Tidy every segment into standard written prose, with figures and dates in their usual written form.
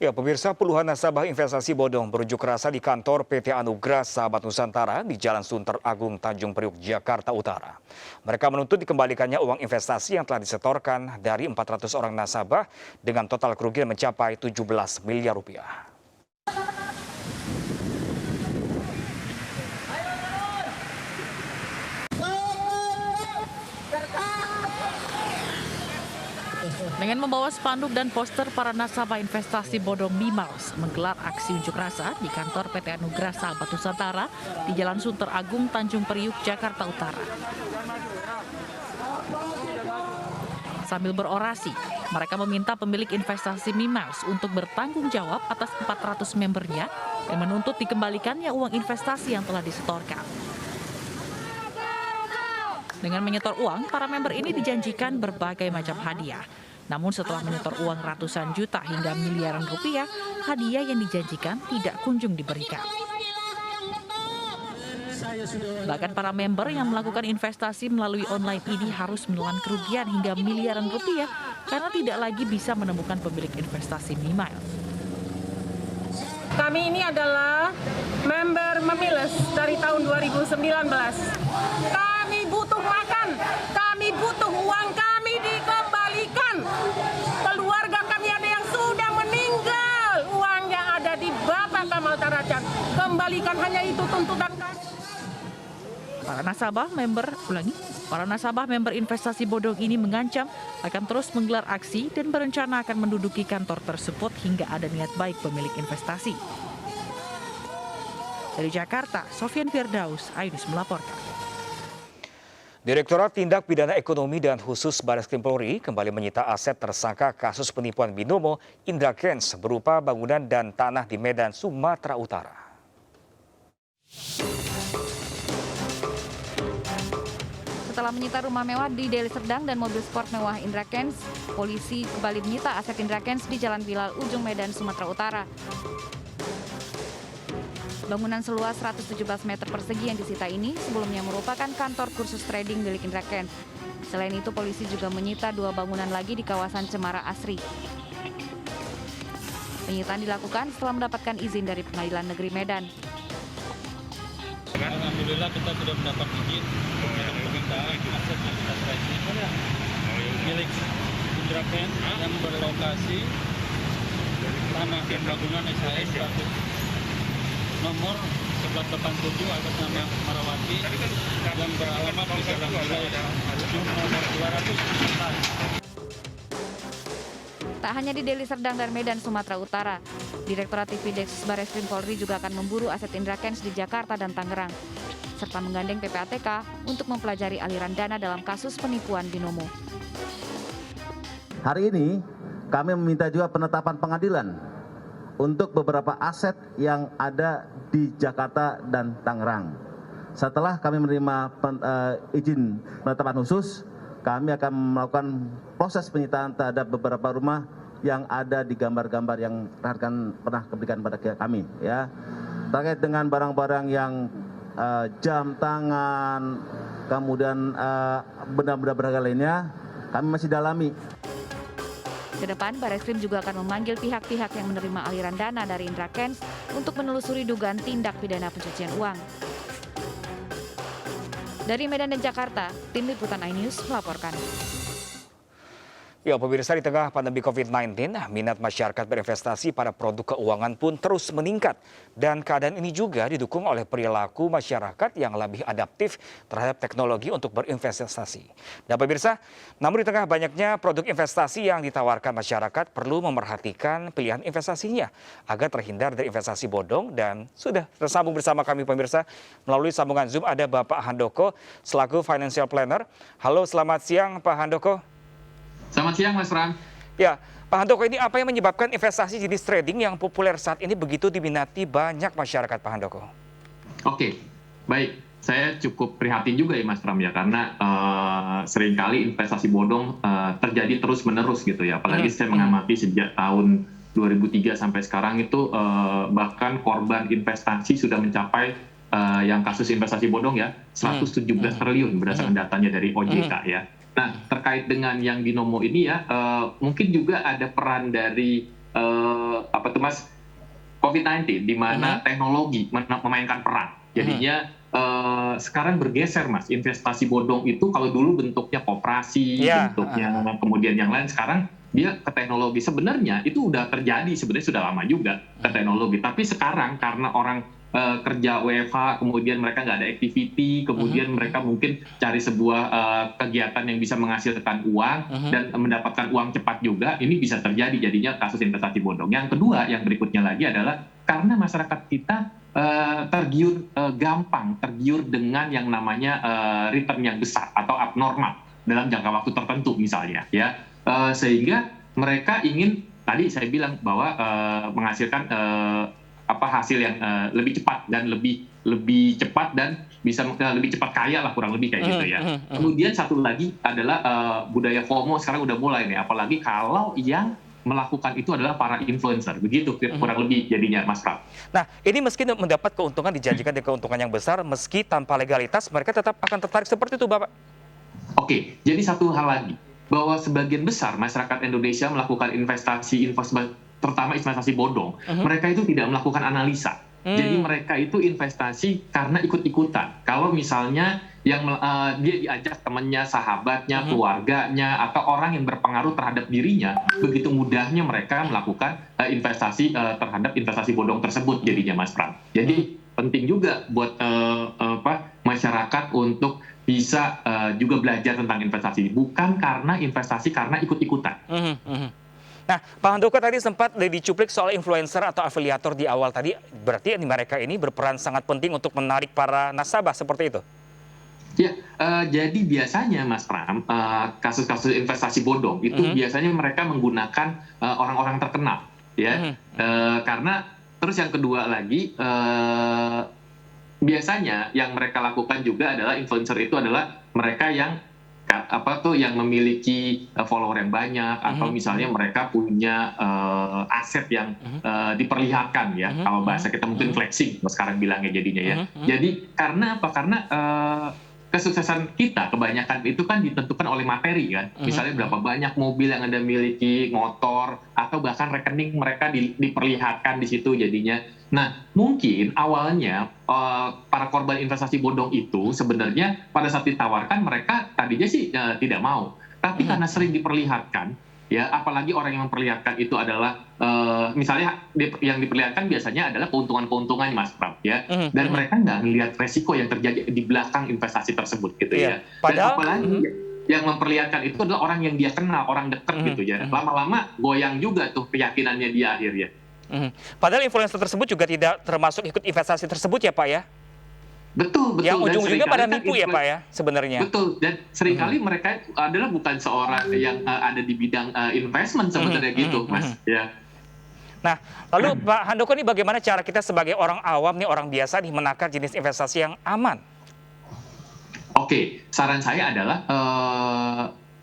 Ya, pemirsa, puluhan nasabah investasi bodong berunjuk rasa di kantor PT Anugrah Sahabat Nusantara di Jalan Sunter Agung, Tanjung Priok, Jakarta Utara. Mereka menuntut dikembalikannya uang investasi yang telah disetorkan dari 400 orang nasabah dengan total kerugian mencapai 17 miliar rupiah. Dengan membawa spanduk dan poster, para nasabah investasi bodong Mimiles menggelar aksi unjuk rasa di kantor PT Anugrah Sahabat Nusantara di Jalan Sunter Agung, Tanjung Priok, Jakarta Utara. Sambil berorasi, mereka meminta pemilik investasi Mimiles untuk bertanggung jawab atas 400 membernya dan menuntut dikembalikannya uang investasi yang telah disetorkan. Dengan menyetor uang, para member ini dijanjikan berbagai macam hadiah. Namun setelah menyetor uang ratusan juta hingga miliaran rupiah, hadiah yang dijanjikan tidak kunjung diberikan. Bahkan para member yang melakukan investasi melalui online ini harus menelan kerugian hingga miliaran rupiah karena tidak lagi bisa menemukan pemilik investasi Mimiles. Kami ini adalah member Mimiles dari tahun 2019. Kami butuh makan, kami butuh uang kami dikembalikan. Keluarga kami ada yang sudah meninggal, uangnya ada di Bapak Kamal Taracan. Kembalikan, hanya itu tuntutan kami. Para nasabah member investasi bodong ini mengancam akan terus menggelar aksi dan berencana akan menduduki kantor tersebut hingga ada niat baik pemilik investasi. Dari Jakarta, Sofian Firdaus, iNews melaporkan. Direktorat Tindak Pidana Ekonomi dan Khusus Bareskrim Polri kembali menyita aset tersangka kasus penipuan binomo Indra Kents berupa bangunan dan tanah di Medan, Sumatera Utara. Setelah menyita rumah mewah di Deli Serdang dan mobil sport mewah Indra Kents, polisi kembali menyita aset Indra Kents di Jalan Bilal, Ujung Medan, Sumatera Utara. Bangunan seluas 117 meter persegi yang disita ini sebelumnya merupakan kantor kursus trading milik Indra Kents. Selain itu, polisi juga menyita 2 bangunan lagi di kawasan Cemara Asri. Penyitaan dilakukan setelah mendapatkan izin dari Pengadilan Negeri Medan. Alhamdulillah kita sudah mendapat izin untuk permintaan aset yang kita trading milik Indra Kents yang berlokasi tanah dan bangunan SAS nomor 1187 atas nama Marawati yang beralamat di Jalan Bilal nomor 214. Tak hanya di Deli Serdang dan Medan, Sumatera Utara, Direktorat TV Deksus Bareskrim Polri juga akan memburu aset Indra Kents di Jakarta dan Tangerang, serta menggandeng PPATK untuk mempelajari aliran dana dalam kasus penipuan binomo. Hari ini kami meminta juga penetapan pengadilan untuk beberapa aset yang ada di Jakarta dan Tangerang. Setelah kami menerima izin penetapan khusus, kami akan melakukan proses penyitaan terhadap beberapa rumah yang ada di gambar-gambar yang rekan pernah berikan pada kami. Ya, terkait dengan barang-barang yang jam tangan, kemudian benda-benda berharga lainnya, kami masih dalami. Ke depan, Bareskrim juga akan memanggil pihak-pihak yang menerima aliran dana dari Indra Kents untuk menelusuri dugaan tindak pidana pencucian uang. Dari Medan dan Jakarta, Tim Liputan iNews melaporkan. Ya, pemirsa, di tengah pandemi COVID-19, minat masyarakat berinvestasi pada produk keuangan pun terus meningkat. Dan keadaan ini juga didukung oleh perilaku masyarakat yang lebih adaptif terhadap teknologi untuk berinvestasi. Dan pemirsa, namun di tengah banyaknya produk investasi yang ditawarkan masyarakat, perlu memerhatikan pilihan investasinya agar terhindar dari investasi bodong. Dan sudah tersambung bersama kami pemirsa melalui sambungan Zoom ada Bapak Handoko selaku Financial Planner. Halo, selamat siang Pak Handoko. Selamat siang, Mas Ram. Ya, Pak Handoko, ini apa yang menyebabkan investasi jenis trading yang populer saat ini begitu diminati banyak masyarakat, Pak Handoko? Oke, baik. Saya cukup prihatin juga ya, Mas Ram, ya, karena seringkali investasi bodong terjadi terus-menerus gitu ya. Apalagi saya mengamati sejak tahun 2003 sampai sekarang itu bahkan korban investasi sudah mencapai yang kasus investasi bodong ya, 117 triliun berdasarkan datanya dari OJK ya. Nah, terkait dengan yang binomo ini ya, mungkin juga ada peran dari apa tuh Mas, COVID-19, di mana teknologi memainkan peran. Jadinya sekarang bergeser Mas, investasi bodong itu kalau dulu bentuknya koperasi, bentuknya kemudian yang lain, sekarang dia ke teknologi. Sebenarnya itu udah terjadi, sebenarnya sudah lama juga ke teknologi. Tapi sekarang karena orang kerja WFH, kemudian mereka nggak ada activity, kemudian mereka mungkin cari sebuah kegiatan yang bisa menghasilkan uang dan mendapatkan uang cepat juga, ini bisa terjadi jadinya kasus investasi bodong. Yang kedua, yang berikutnya lagi adalah karena masyarakat kita tergiur dengan yang namanya return yang besar atau abnormal dalam jangka waktu tertentu misalnya, ya. Sehingga mereka ingin, tadi saya bilang bahwa menghasilkan hasil yang lebih cepat dan lebih cepat dan bisa lebih cepat kaya lah, kurang lebih kayak gitu ya. Kemudian satu lagi adalah budaya FOMO sekarang udah mulai nih, apalagi kalau yang melakukan itu adalah para influencer, begitu kurang lebih jadinya Mas Pram. Nah, ini meski mendapat keuntungan, dijanjikan dengan keuntungan yang besar, meski tanpa legalitas, mereka tetap akan tertarik seperti itu, Bapak? Oke, jadi satu hal lagi, bahwa sebagian besar masyarakat Indonesia melakukan investasi terutama investasi bodong, mereka itu tidak melakukan analisa. Jadi mereka itu investasi karena ikut-ikutan. Kalau misalnya yang dia diajak temannya, sahabatnya, keluarganya, atau orang yang berpengaruh terhadap dirinya, begitu mudahnya mereka melakukan investasi terhadap investasi bodong tersebut jadinya Mas Pram. Jadi penting juga buat masyarakat untuk bisa juga belajar tentang investasi, bukan karena investasi karena ikut-ikutan. Nah, Pak Handoko tadi sempat dicuplik soal influencer atau afiliator di awal tadi. Berarti mereka ini berperan sangat penting untuk menarik para nasabah seperti itu? Ya, jadi biasanya Mas Pram, kasus-kasus investasi bodong itu biasanya mereka menggunakan orang-orang terkenal, ya. Karena terus yang kedua lagi, biasanya yang mereka lakukan juga adalah influencer itu adalah mereka yang yang memiliki follower yang banyak, atau misalnya mereka punya aset yang diperlihatkan, ya. Kalau bahasa kita mungkin flexing, sekarang bilangnya jadinya, ya. Jadi karena apa? Karena kesuksesan kita kebanyakan itu kan ditentukan oleh materi, kan. Misalnya berapa banyak mobil yang Anda miliki, motor, atau bahkan rekening mereka diperlihatkan di situ jadinya. Nah, mungkin awalnya para korban investasi bodong itu sebenarnya pada saat ditawarkan mereka tadinya sih tidak mau. Tapi karena sering diperlihatkan, ya, apalagi orang yang memperlihatkan itu adalah misalnya yang diperlihatkan biasanya adalah keuntungan-keuntungan, Mas Pram, ya. Dan mereka nggak melihat resiko yang terjadi di belakang investasi tersebut, gitu, ya. Dan apalagi yang memperlihatkan itu adalah orang yang dia kenal, orang dekat, gitu, ya. Lama-lama goyang juga tuh keyakinannya dia akhirnya. Padahal influencer tersebut juga tidak termasuk ikut investasi tersebut, ya Pak, ya? Betul. Yang ujung-ujungnya pada nipu, ya Pak, ya, sebenarnya? Betul, dan seringkali mereka adalah bukan seorang yang ada di bidang investment sebenarnya, gitu, Mas, ya. Nah, lalu Pak Handoko, ini bagaimana cara kita sebagai orang awam nih, orang biasa nih, menakar jenis investasi yang aman? Oke, saran saya adalah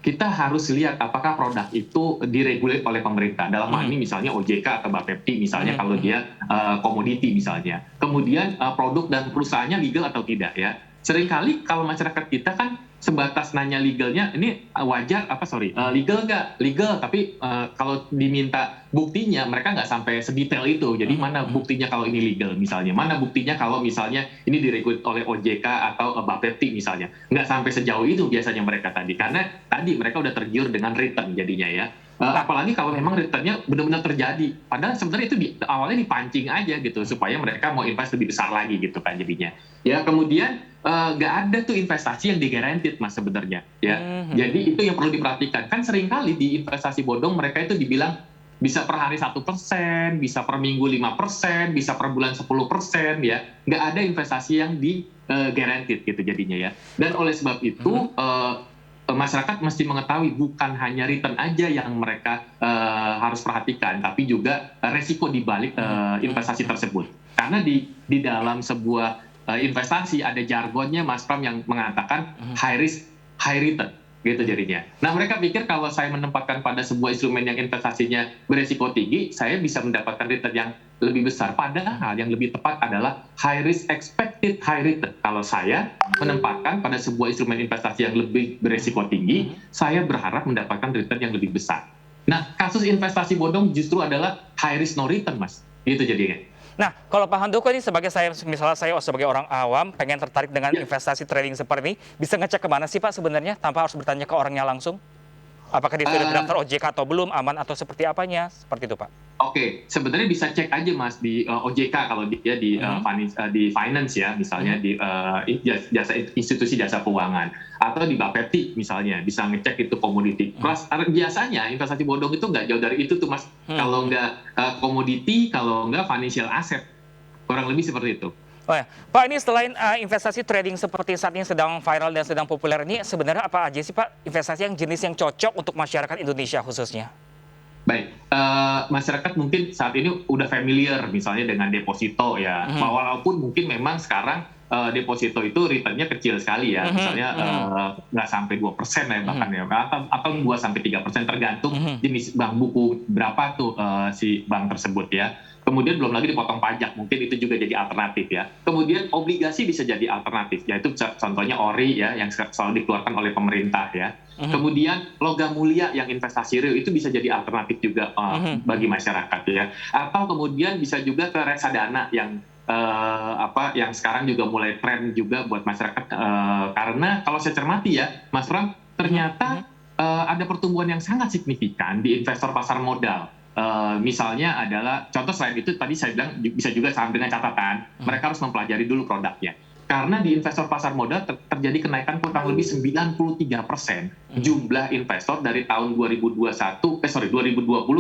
kita harus lihat apakah produk itu diregulir oleh pemerintah. Dalam hal ini misalnya OJK atau Bapepti misalnya, kalau dia komoditi misalnya. Kemudian produk dan perusahaannya legal atau tidak, ya. Seringkali kalau masyarakat kita kan sebatas nanya legalnya, ini wajar legal nggak? Legal, tapi kalau diminta buktinya mereka nggak sampai sedetail itu. Jadi mana buktinya kalau ini legal misalnya? Mana buktinya kalau misalnya ini diregulir oleh OJK atau Bapepti misalnya? Nggak sampai sejauh itu biasanya mereka tadi. Karena tadi mereka udah tergiur dengan return jadinya, ya. Apalagi kalau memang returnnya benar-benar terjadi. Padahal sebenarnya itu awalnya dipancing aja gitu, supaya mereka mau invest lebih besar lagi gitu kan jadinya. Ya, kemudian nggak ada tuh investasi yang digarantit, Mas, sebenarnya, ya. Jadi itu yang perlu diperhatikan. Kan seringkali di investasi bodong mereka itu dibilang bisa per hari 1%, bisa per minggu 5%, bisa per bulan 10%, ya. Nggak ada investasi yang di-guaranteed gitu jadinya, ya. Dan oleh sebab itu masyarakat mesti mengetahui bukan hanya return aja yang mereka harus perhatikan, tapi juga resiko di balik investasi tersebut. Karena di dalam sebuah investasi ada jargonnya, Mas Pram, yang mengatakan high risk, high return, gitu jadinya. Nah, mereka pikir kalau saya menempatkan pada sebuah instrumen yang investasinya beresiko tinggi, saya bisa mendapatkan return yang lebih besar. Padahal yang lebih tepat adalah high risk expected high return. Kalau saya menempatkan pada sebuah instrumen investasi yang lebih beresiko tinggi, saya berharap mendapatkan return yang lebih besar. Nah, kasus investasi bodong justru adalah high risk no return, Mas. Gitu jadinya. Nah, kalau Pak Handoko ini misalnya saya sebagai orang awam pengen tertarik dengan investasi trading seperti ini, bisa ngecek kemana sih Pak sebenarnya tanpa harus bertanya ke orangnya langsung? Apakah dia sudah terdaftar OJK atau belum, aman atau seperti apanya? Seperti itu Pak. Oke, sebenarnya bisa cek aja Mas di OJK kalau dia di finance ya, misalnya di institusi jasa keuangan, atau di Bapepti misalnya bisa ngecek itu komoditi. Plus biasanya investasi bodong itu nggak jauh dari itu tuh Mas. Kalau nggak komoditi, kalau nggak financial asset, kurang lebih seperti itu. Oh ya. Pak, ini selain investasi trading seperti saat ini sedang viral dan sedang populer ini, sebenarnya apa aja sih Pak investasi yang jenis yang cocok untuk masyarakat Indonesia khususnya? Baik, masyarakat mungkin saat ini udah familiar misalnya dengan deposito ya, walaupun mungkin memang sekarang deposito itu returnnya kecil sekali ya, misalnya nggak sampai 2% ya bahkan ya, atau 2-3% tergantung jenis bank buku berapa tuh si bank tersebut ya. Kemudian belum lagi dipotong pajak, mungkin itu juga jadi alternatif ya. Kemudian obligasi bisa jadi alternatif, yaitu contohnya ORI ya, yang selalu dikeluarkan oleh pemerintah ya. Kemudian logam mulia yang investasi real itu bisa jadi alternatif juga bagi masyarakat ya. Atau kemudian bisa juga ke reksadana yang yang sekarang juga mulai tren juga buat masyarakat, karena kalau saya cermati ya, Mas Pram, ternyata ada pertumbuhan yang sangat signifikan di investor pasar modal. Misalnya adalah contoh selain itu tadi saya bilang bisa juga dengan catatan mereka harus mempelajari dulu produknya, karena di investor pasar modal terjadi kenaikan kurang lebih 93% jumlah investor dari tahun 2020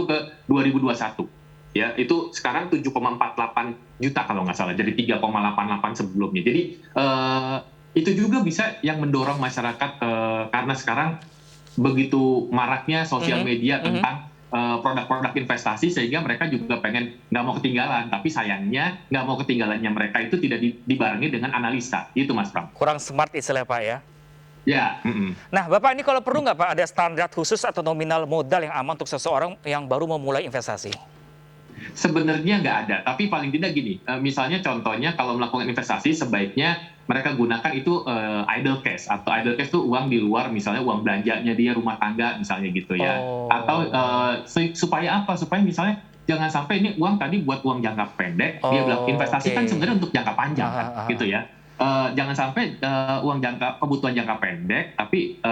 ke 2021 ya, itu sekarang 7,48 juta kalau nggak salah, jadi 3,88 sebelumnya. Jadi itu juga bisa yang mendorong masyarakat, karena sekarang begitu maraknya sosial media tentang produk-produk investasi, sehingga mereka juga pengen nggak mau ketinggalan, tapi sayangnya nggak mau ketinggalannya mereka itu tidak dibarengi dengan analisa, itu Mas Pram. Kurang smart istilah Pak ya? Ya. Nah Bapak, ini kalau perlu nggak Pak ada standar khusus atau nominal modal yang aman untuk seseorang yang baru memulai investasi? Sebenarnya nggak ada, tapi paling tidak gini, misalnya contohnya kalau melakukan investasi sebaiknya mereka gunakan itu idle cash, atau idle cash itu uang di luar, misalnya uang belanjanya dia, rumah tangga misalnya gitu ya. Atau supaya apa? Supaya misalnya jangan sampai ini uang tadi buat uang jangka pendek, dia bilang investasi kan sebenarnya untuk jangka panjang kan, gitu ya. Jangan sampai kebutuhan jangka pendek, tapi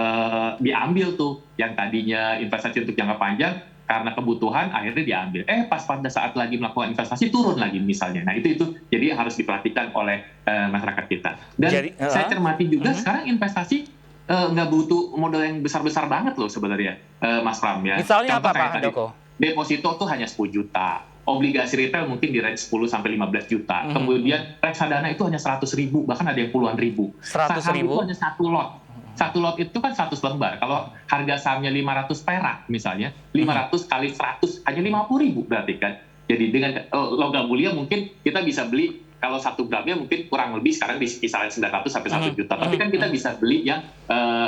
diambil tuh yang tadinya investasi untuk jangka panjang, karena kebutuhan akhirnya diambil. Pas pada saat lagi melakukan investasi turun lagi misalnya. Nah itu jadi harus diperhatikan oleh masyarakat kita. Dan saya cermati juga sekarang investasi nggak butuh modal yang besar-besar banget loh sebenarnya, Mas Pram ya. Misalnya contoh apa Pak Handoko? Deposito tuh hanya 10 juta. Obligasi retail mungkin di range 10 sampai 15 juta. Kemudian reksadana itu hanya 100.000, bahkan ada yang puluhan ribu. 100.000? Saham itu hanya satu lot. Satu lot itu kan 100 lembar. Kalau harga sahamnya 500 perak misalnya, 500 kali 100 hanya 50.000 berarti kan. Jadi dengan logam mulia mungkin kita bisa beli, kalau 1 gramnya mungkin kurang lebih sekarang di kisaran 900 sampai 1 juta. Tapi kan kita bisa beli yang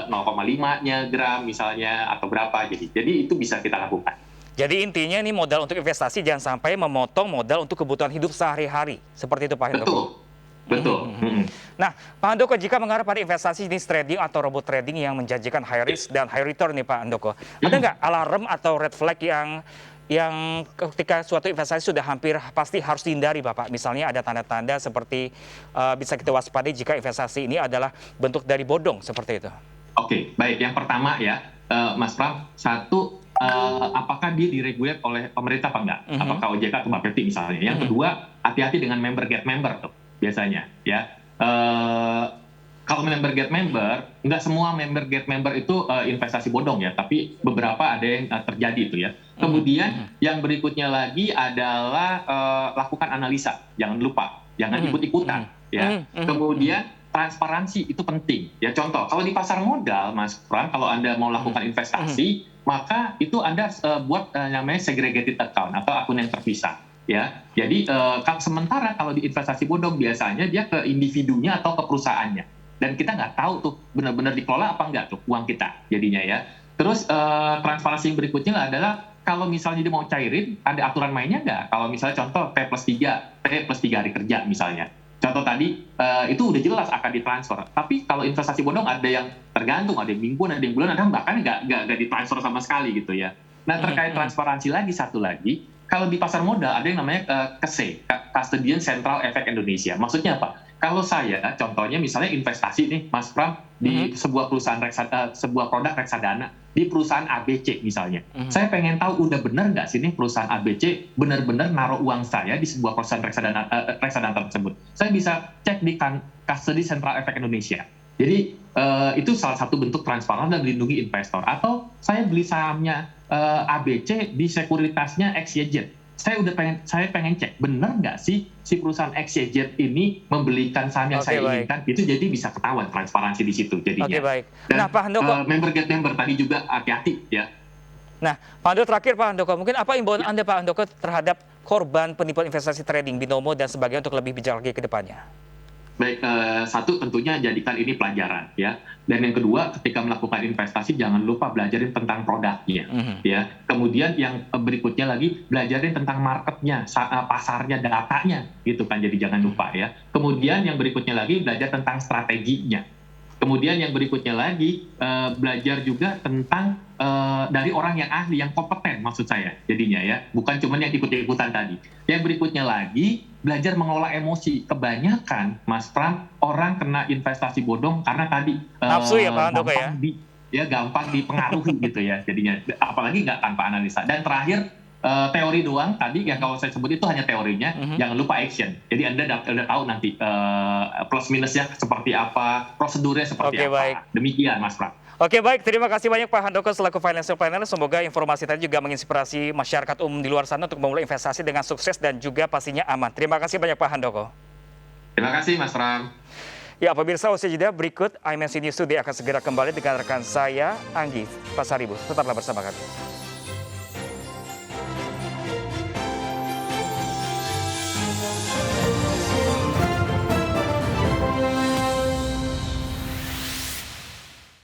0,5-nya gram misalnya atau berapa. Jadi itu bisa kita lakukan. Jadi intinya ini modal untuk investasi jangan sampai memotong modal untuk kebutuhan hidup sehari-hari. Seperti itu Pak Handoko. Betul. Nah, Pak Handoko, jika mengarah pada investasi jenis trading atau robot trading yang menjanjikan high risk dan high return nih Pak Handoko, ada nggak alarm atau red flag yang ketika suatu investasi sudah hampir pasti harus dihindari Bapak? Misalnya ada tanda-tanda seperti bisa kita waspadai jika investasi ini adalah bentuk dari bodong, seperti itu. Oke, baik. Yang pertama ya, Mas Pram, satu, apakah dia diregulir oleh pemerintah apa enggak? Apakah OJK atau Bapepti misalnya? Yang kedua, hati-hati dengan member get member tuh biasanya ya. Kalau member get member, nggak semua member get member itu investasi bodong ya, tapi beberapa ada yang terjadi itu ya. Kemudian yang berikutnya lagi adalah lakukan analisa, jangan lupa, jangan ikut-ikutan ya. Kemudian transparansi itu penting ya. Contoh, kalau di pasar modal Mas Pram, kalau Anda mau lakukan investasi, maka itu Anda buat namanya segregated account atau akun yang terpisah ya. Jadi sementara kalau di investasi bodong biasanya dia ke individunya atau ke perusahaannya, dan kita nggak tahu tuh benar-benar dikelola apa enggak tuh uang kita jadinya ya. Terus transparansi yang berikutnya adalah kalau misalnya dia mau cairin, ada aturan mainnya nggak? Kalau misalnya contoh T+3 hari kerja misalnya, contoh tadi itu udah jelas akan ditransfer. Tapi kalau investasi bodong ada yang tergantung, ada yang mingguan, ada yang bulan, ada yang bahkan nggak ditransfer sama sekali gitu ya. Nah, terkait transparansi lagi, satu lagi, kalau di pasar modal ada yang namanya KESE, Custodian Central Efek Indonesia. Maksudnya apa? Kalau saya, contohnya misalnya investasi nih, Mas Pram, di sebuah perusahaan sebuah produk reksadana, di perusahaan ABC misalnya. Saya pengen tahu udah benar nggak sih nih perusahaan ABC benar-benar naruh uang saya di sebuah perusahaan reksadana tersebut. Saya bisa cek di Custody Central Efek Indonesia. Jadi itu salah satu bentuk transparan dan melindungi investor. Atau saya beli sahamnya ABC di sekuritasnya XYZ. Saya pengen cek benar nggak sih si perusahaan XYZ ini membelikan saham yang saya inginkan. Itu jadi bisa ketahuan transparansi di situ jadinya. Oke, baik. Dan Nah, Pak Handoko, member get member tadi juga hati-hati ya. nah, Pak Handoko terakhir, Pak Handoko, mungkin apa imbauan Anda, Pak Handoko, terhadap korban penipuan investasi trading, binomo dan sebagainya untuk lebih bijak lagi ke depannya? Baik, satu tentunya jadikan ini pelajaran ya. Dan yang kedua, ketika melakukan investasi jangan lupa belajarin tentang produknya ya. Kemudian yang berikutnya lagi belajarin tentang marketnya, pasarnya, datanya gitu kan. Jadi jangan lupa ya. Kemudian yang berikutnya lagi belajar tentang strateginya. Kemudian yang berikutnya lagi belajar juga tentang dari orang yang ahli, yang kompeten maksud saya jadinya ya. Bukan cuma yang ikut-ikutan tadi. Yang berikutnya lagi belajar mengelola emosi. Kebanyakan, Mas Pram, orang kena investasi bodong karena tadi nafsu ya, Pak Handoko ya? Gampang dipengaruhi gitu ya jadinya. Apalagi nggak tanpa analisa. Dan terakhir, teori doang tadi yang kalau saya sebut itu hanya teorinya, jangan lupa action. Jadi Anda udah tahu nanti plus minusnya seperti apa, prosedurnya seperti apa. Baik. Demikian, Mas Pram. Oke, baik. Terima kasih banyak Pak Handoko selaku financial planner. Semoga informasi tadi juga menginspirasi masyarakat umum di luar sana untuk memulai investasi dengan sukses dan juga pastinya aman. Terima kasih banyak Pak Handoko. Terima kasih, Mas Pram. Ya, pemirsa, usai jeda berikut IMNC News Today akan segera kembali dengan rekan saya, Anggi Pasaribu. Tetaplah bersama kami.